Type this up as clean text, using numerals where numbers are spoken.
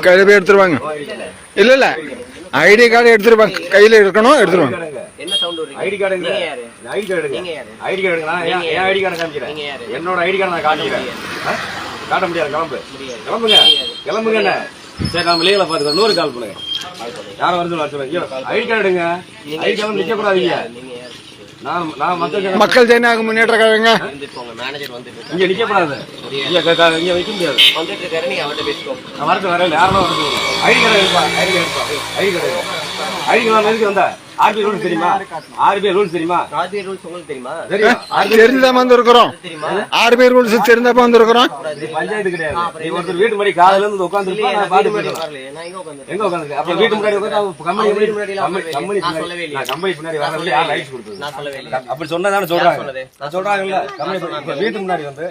கையில போய் எடுத்துருவாங்க. இல்ல இல்ல ஐடி கார்டு எடுத்துருவாங்க, கையில இருக்கணும் எடுத்துருவாங்க. ID card ID card ID card என் ஐடி கார்டு காமிக்கிறேன். என்னோட ஐடி கார்டு நான் காட்டிக்கிறேன். காட்ட முடியாது. கிளம்புங்க கிளம்புங்க என்ன. சரி நம்ம லீவ்ல பாத்துக்கோ. 100 கால் பண்ணுங்க. யாரும் வருது ஐடி கார்டு எடுங்க. ஐடி கார்டு நிக்க கூடாதீங்க. மக்கள் ஜனநாயக முன்னேற்ற கழகங்க இங்க நிக்கப்படாது. இங்க வைக்க முடியாது. நான் வரது வரல. யாரும் வருது. ஐடி கார்டு எடுப்பா. ஐடி கார்டு எடுப்பா. ஐடி கார்டு ஐடி கார்டு எதுக்கு வந்தா? ஆர்பிஐ ரூல்ஸ் தெரியுமா? ஆர்பிஐ ரூல்ஸ் தெரியுமா? ஆர்பிஐ ரூல்ஸ் உங்களுக்கு தெரியுமா? தெரிஞ்சுதான் வந்திருக்கிறோம். ஆர்பிஐ ரூல்ஸ் தெரிஞ்சப்ப வந்திருக்கிறோம். பஞ்சாயத்து கிடையாது. நீ ஒருத்தர் வீட்டு முன்னாடி காலையில இருந்து உட்கார்ந்து எங்க உட்காந்து அப்ப வீட்டு முன்னாடி கம்பெனி பின்னாடி வரது யார் லைட்ஸ் கொடுத்தது? அப்படி சொன்னதானே சொல்றாங்க. நான் சொல்றாங்கல்ல கம்பெனி வீட்டு முன்னாடி வந்து